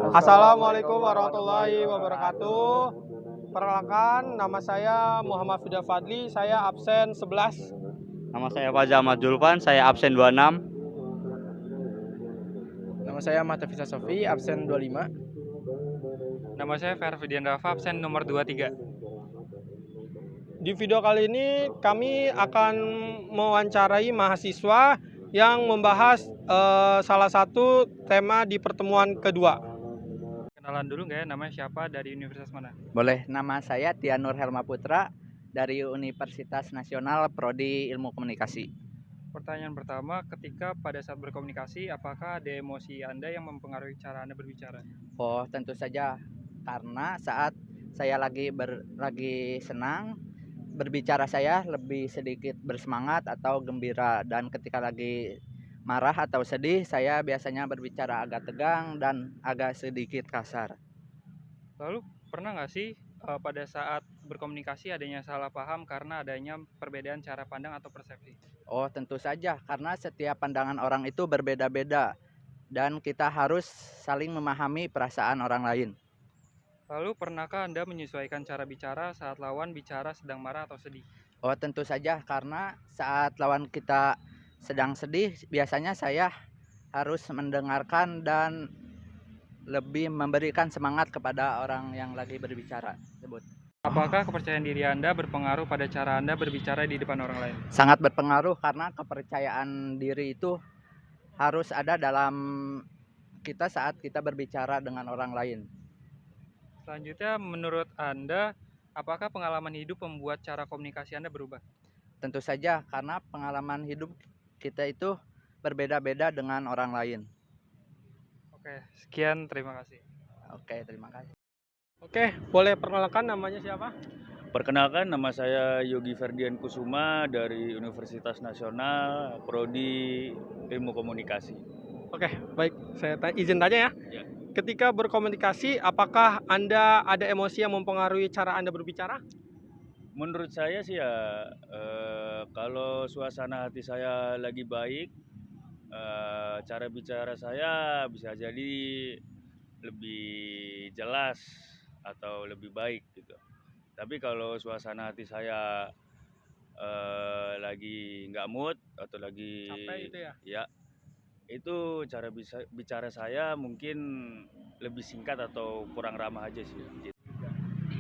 Assalamualaikum warahmatullahi wabarakatuh. Perkenalkan, nama saya Muhammad Fida Fadli, saya absen 11. Nama saya Faza Ahmad Julfan, saya absen 26. Nama saya Matafisa Sofi, absen 25. Nama saya Fervidian Rafa, absen nomor 23. Di video kali ini kami akan mewawancarai mahasiswa yang membahas salah satu tema di pertemuan kedua. Kenalan dulu nggak ya, namanya siapa, dari universitas mana? Boleh, nama saya Tianur Helma Putra dari Universitas Nasional Prodi Ilmu Komunikasi. Pertanyaan pertama, ketika pada saat berkomunikasi, apakah ada emosi Anda yang mempengaruhi cara Anda berbicara? Oh, tentu saja, karena saat saya lagi senang, berbicara saya lebih sedikit bersemangat atau gembira, dan ketika lagi marah atau sedih, saya biasanya berbicara agak tegang dan agak sedikit kasar. Lalu, pernah nggak sih pada saat berkomunikasi adanya salah paham karena adanya perbedaan cara pandang atau persepsi? Oh, tentu saja, karena setiap pandangan orang itu berbeda-beda dan kita harus saling memahami perasaan orang lain. Lalu, pernahkah Anda menyesuaikan cara bicara saat lawan bicara sedang marah atau sedih? Oh, tentu saja, karena saat lawan kita sedang sedih, biasanya saya harus mendengarkan dan lebih memberikan semangat kepada orang yang lagi berbicara tersebut. Apakah kepercayaan diri Anda berpengaruh pada cara Anda berbicara di depan orang lain? Sangat berpengaruh, karena kepercayaan diri itu harus ada dalam kita saat kita berbicara dengan orang lain. Selanjutnya, menurut Anda, apakah pengalaman hidup membuat cara komunikasi Anda berubah? Tentu saja, karena pengalaman hidup kita itu berbeda-beda dengan orang lain. Oke, sekian, terima kasih. Oke, terima kasih. Oke, boleh perkenalkan namanya siapa? Perkenalkan, nama saya Yogi Ferdian Kusuma dari Universitas Nasional Prodi Ilmu Komunikasi. Oke, baik. Saya izin tanya ya. Ya. Ketika berkomunikasi, apakah Anda ada emosi yang mempengaruhi cara Anda berbicara? Menurut saya sih ya, kalau suasana hati saya lagi baik, cara bicara saya bisa jadi lebih jelas atau lebih baik gitu. Tapi kalau suasana hati saya lagi nggak mood atau lagi Capek gitu ya? ya, itu cara bicara saya mungkin lebih singkat atau kurang ramah aja sih.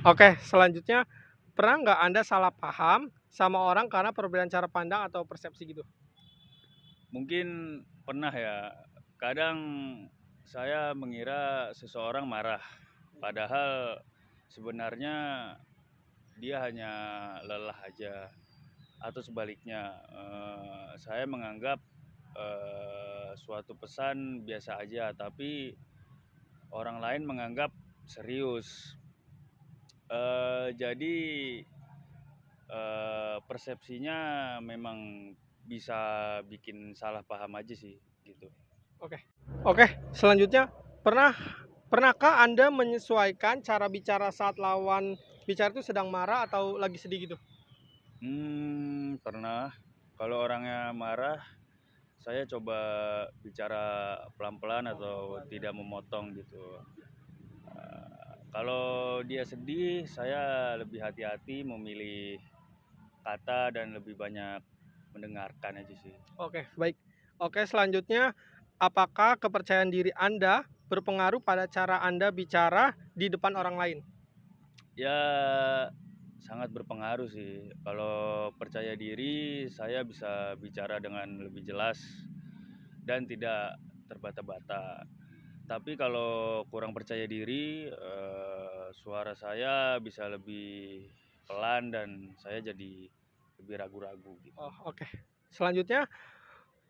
Oke, selanjutnya, pernah nggak Anda salah paham sama orang karena perbedaan cara pandang atau persepsi gitu? Mungkin pernah ya, kadang saya mengira seseorang marah, padahal sebenarnya dia hanya lelah aja, atau sebaliknya, saya menganggap suatu pesan biasa aja, tapi orang lain menganggap serius. Jadi persepsinya memang bisa bikin salah paham aja sih gitu. Oke, selanjutnya, pernahkah Anda menyesuaikan cara bicara saat lawan bicara itu sedang marah atau lagi sedih gitu? Pernah. Kalau orangnya marah, saya coba bicara pelan-pelan atau tidak memotong gitu. Kalau dia sedih, saya lebih hati-hati memilih kata dan lebih banyak mendengarkan aja sih. Oke, baik. Oke, selanjutnya, apakah kepercayaan diri Anda berpengaruh pada cara Anda bicara di depan orang lain? Ya, sangat berpengaruh sih. Kalau percaya diri, saya bisa bicara dengan lebih jelas dan tidak terbata-bata. Tapi kalau kurang percaya diri, suara saya bisa lebih pelan dan saya jadi lebih ragu-ragu gitu. Oh, oke. Selanjutnya,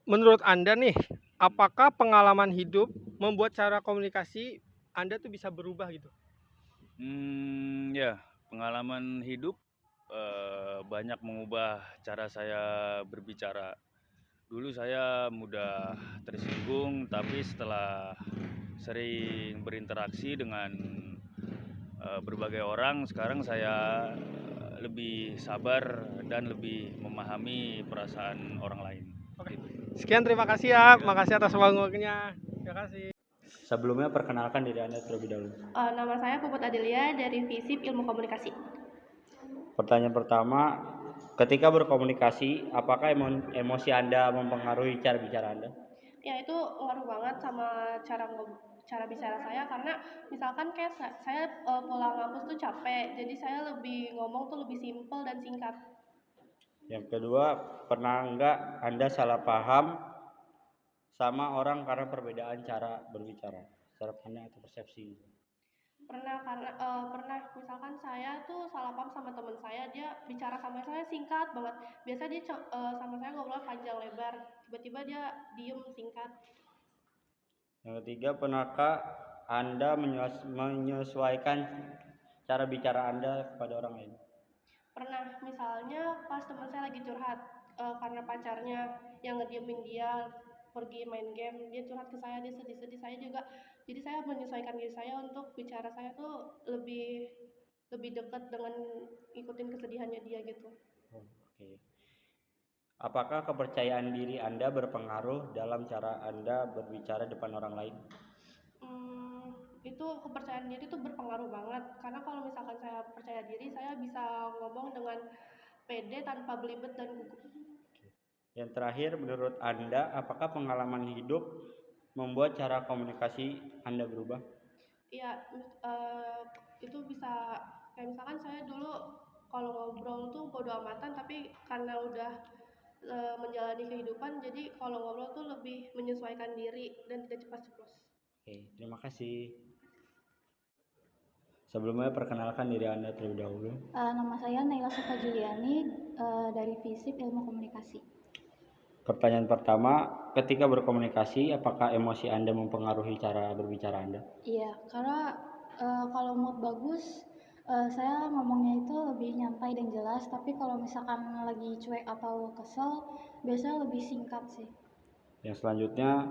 menurut Anda nih, apakah pengalaman hidup membuat cara komunikasi Anda tuh bisa berubah gitu? Ya, pengalaman hidup banyak mengubah cara saya berbicara. Dulu saya mudah tersinggung, tapi setelah sering berinteraksi dengan berbagai orang, sekarang saya lebih sabar dan lebih memahami perasaan orang lain. Oke. Gitu. Sekian, terima kasih ya. Makasih atas waktunya. Terima kasih. Sebelumnya perkenalkan diri Anda terlebih dahulu. Nama saya Puput Adelia dari FISIP Ilmu Komunikasi. Pertanyaan pertama, ketika berkomunikasi, apakah emosi Anda mempengaruhi cara bicara Anda? Ya, itu ngaruh banget sama cara bicara saya, karena misalkan kayak saya pulang ngampus tuh capek, jadi saya lebih ngomong tuh lebih simpel dan singkat. Yang kedua, pernah enggak Anda salah paham sama orang karena perbedaan cara berbicara, cara pandang atau persepsi? Pernah misalkan saya tuh salah paham sama teman saya, dia bicara sama saya singkat banget. Biasa dia sama saya ngobrol panjang lebar, tiba-tiba dia diem singkat. Yang ketiga, pernahkah Anda menyesuaikan cara bicara Anda kepada orang lain? Pernah, misalnya pas teman saya lagi curhat karena pacarnya yang ngediemin dia pergi main game, dia curhat ke saya, dia sedih-sedih, saya juga. Jadi saya menyesuaikan diri saya untuk bicara saya tuh lebih dekat dengan ikutin kesedihannya dia gitu. Oke. Apakah kepercayaan diri Anda berpengaruh dalam cara Anda berbicara depan orang lain? Itu kepercayaan diri tuh berpengaruh banget, karena kalau misalkan saya percaya diri, saya bisa ngomong dengan pede tanpa belibet dan gugup. Yang terakhir, menurut Anda, apakah pengalaman hidup membuat cara komunikasi Anda berubah? Iya, itu bisa kayak misalkan saya dulu kalau ngobrol tuh bodo amatan, tapi karena udah menjalani kehidupan, jadi kalau ngobrol tuh lebih menyesuaikan diri dan tidak cepat ceplos. Oke, terima kasih. Sebelumnya perkenalkan diri Anda terlebih dahulu. Nama saya Naila Sufa Juliani dari FISIP Ilmu Komunikasi. Pertanyaan pertama, ketika berkomunikasi, apakah emosi Anda mempengaruhi cara berbicara Anda? Iya, karena kalau mood bagus, saya ngomongnya itu lebih nyantai dan jelas. Tapi kalau misalkan lagi cuek atau kesel, biasanya lebih singkat sih. Yang selanjutnya,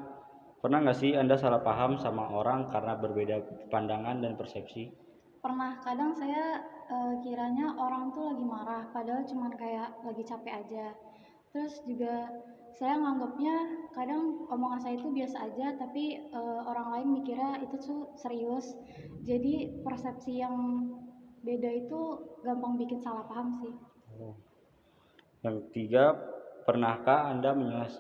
pernah nggak sih Anda salah paham sama orang karena berbeda pandangan dan persepsi? Pernah, kadang saya kiranya orang tuh lagi marah, padahal cuman kayak lagi capek aja. Terus juga saya nganggapnya kadang omongan saya itu biasa aja, tapi orang lain mikirnya itu tuh serius. Jadi persepsi yang beda itu gampang bikin salah paham sih. Yang ketiga, pernahkah Anda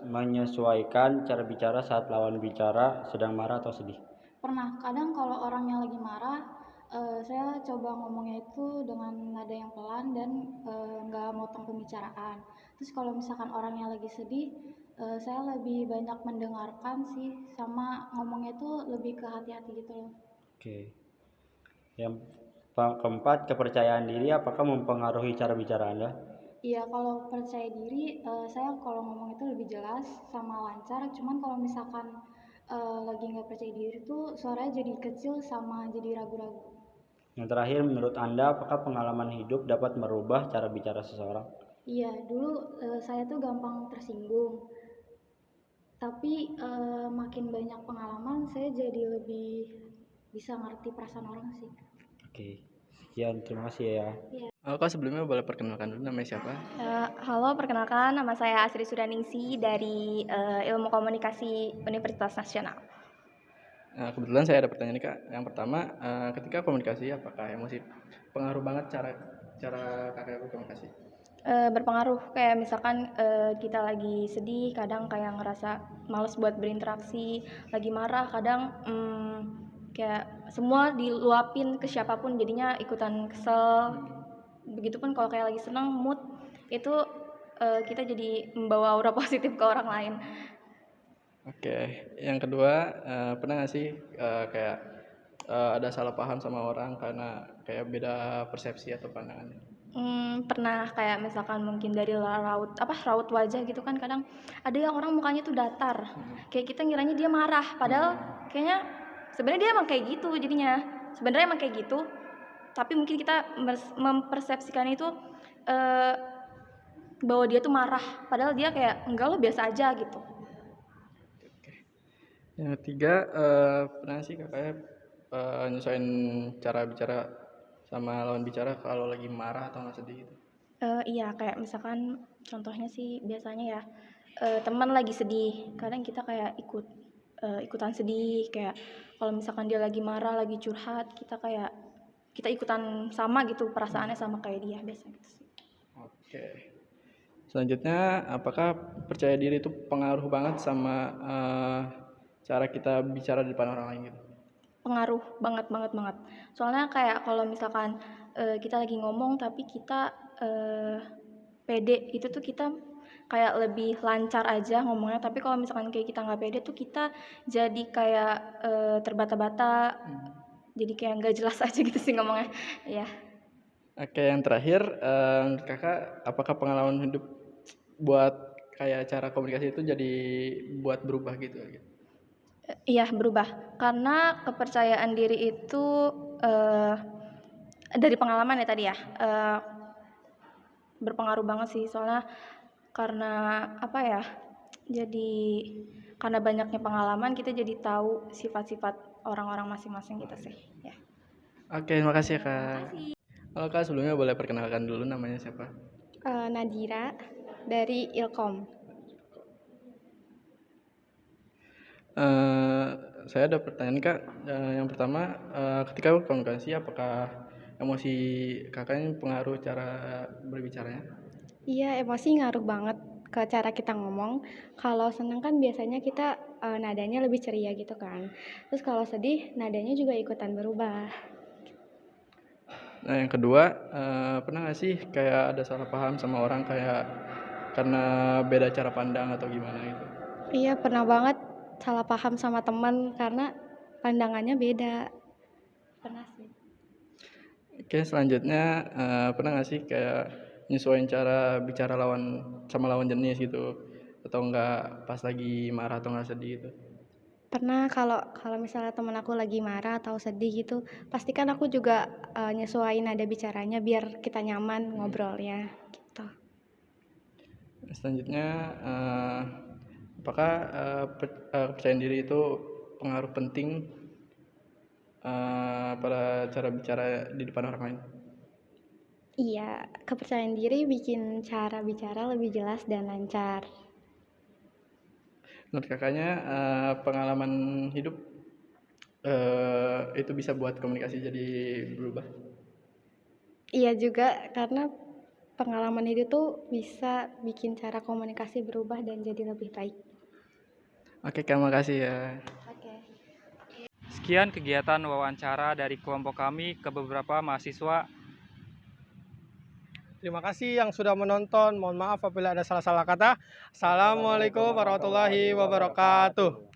menyesuaikan cara bicara saat lawan bicara sedang marah atau sedih? Pernah, kadang kalau orangnya lagi marah, saya coba ngomongnya itu dengan nada yang pelan dan nggak motong pembicaraan. Terus kalau misalkan orangnya lagi sedih, saya lebih banyak mendengarkan sih, sama ngomongnya itu lebih ke hati-hati gitu loh. Oke. Yang keempat, kepercayaan diri apakah mempengaruhi cara bicara Anda? Iya, kalau percaya diri, saya kalau ngomong itu lebih jelas sama lancar. Cuman kalau misalkan lagi nggak percaya diri tuh suaranya jadi kecil sama jadi ragu-ragu. Yang terakhir, menurut Anda, apakah pengalaman hidup dapat merubah cara bicara seseorang? Iya, dulu saya tuh gampang tersinggung. Tapi makin banyak pengalaman, saya jadi lebih bisa ngerti perasaan orang sih. Oke, sekian, terima kasih ya. Kak sebelumnya boleh perkenalkan dulu namanya siapa? Halo, perkenalkan nama saya Asri Sudaningsi dari Ilmu Komunikasi Universitas Nasional. Kebetulan saya ada pertanyaan nih Kak. Yang pertama, ketika komunikasi apakah emosi pengaruh banget cara kakak berkomunikasi? Berpengaruh, kayak misalkan kita lagi sedih, kadang kayak ngerasa males buat berinteraksi, lagi marah, kadang kayak semua diluapin ke siapapun, jadinya ikutan kesel. Begitupun kalau kayak lagi senang, mood itu kita jadi membawa aura positif ke orang lain. Oke, yang kedua, pernah nggak sih kayak ada salah paham sama orang karena kayak beda persepsi atau pandangan? Pernah, kayak misalkan mungkin dari raut wajah gitu kan, kadang ada yang orang mukanya tuh datar, kayak kita ngiranya dia marah, padahal kayaknya sebenarnya dia emang kayak gitu jadinya. Sebenarnya emang kayak gitu, tapi mungkin kita mempersepsikan itu bahwa dia tuh marah, padahal dia kayak enggak loh, biasa aja gitu. Yang ketiga, pernah sih kakaknya nyesuaiin cara bicara sama lawan bicara kalau lagi marah atau nggak sedih gitu? Iya, kayak misalkan contohnya sih biasanya ya, teman lagi sedih, kadang kita kayak ikutan sedih, kayak kalau misalkan dia lagi marah, lagi curhat, kita ikutan sama gitu, perasaannya sama kayak dia, biasanya gitu sih. Oke. Selanjutnya, apakah percaya diri itu pengaruh banget sama cara kita bicara di depan orang lain gitu? Pengaruh banget banget banget. Soalnya kayak kalau misalkan kita lagi ngomong tapi kita pede, itu tuh kita kayak lebih lancar aja ngomongnya. Tapi kalau misalkan kayak kita nggak pede tuh kita jadi kayak terbata-bata, jadi kayak nggak jelas aja gitu sih ngomongnya. Ya. Oke, yang terakhir, menurut kakak, apakah pengalaman hidup buat kayak cara komunikasi itu jadi buat berubah gitu? Iya berubah, karena kepercayaan diri itu dari pengalaman ya tadi ya, berpengaruh banget sih, soalnya karena apa ya, jadi karena banyaknya pengalaman kita jadi tahu sifat-sifat orang-orang masing-masing gitu sih ya. Oke, makasih ya Kak. Halo Kak, sebelumnya boleh perkenalkan dulu namanya siapa? Nadira dari Ilkom. Saya ada pertanyaan Kak. Yang pertama, ketika komunikasi apakah emosi kakaknya pengaruh cara berbicaranya? Iya, emosi ngaruh banget ke cara kita ngomong. Kalau seneng kan biasanya kita nadanya lebih ceria gitu kan. Terus kalau sedih nadanya juga ikutan berubah. Nah, yang kedua, pernah nggak sih kayak ada salah paham sama orang kayak karena beda cara pandang atau gimana gitu? Iya, pernah banget salah paham sama teman karena pandangannya beda. Pernah sih. Oke, selanjutnya pernah nggak sih kayak nyesuaiin cara bicara sama lawan jenis gitu, atau enggak pas lagi marah atau nggak sedih gitu? Pernah kalau misalnya teman aku lagi marah atau sedih gitu, pastikan aku juga nyesuaiin nada bicaranya biar kita nyaman ngobrolnya gitu. Selanjutnya, apakah kepercayaan diri itu pengaruh penting pada cara bicara di depan orang lain? Iya, kepercayaan diri bikin cara bicara lebih jelas dan lancar. Menurut kakaknya, pengalaman hidup itu bisa buat komunikasi jadi berubah? Iya juga, karena pengalaman hidup tuh bisa bikin cara komunikasi berubah dan jadi lebih baik. Oke, Kak, makasih ya. Oke. Sekian kegiatan wawancara dari kelompok kami ke beberapa mahasiswa. Terima kasih yang sudah menonton. Mohon maaf apabila ada salah-salah kata. Assalamualaikum warahmatullahi wabarakatuh.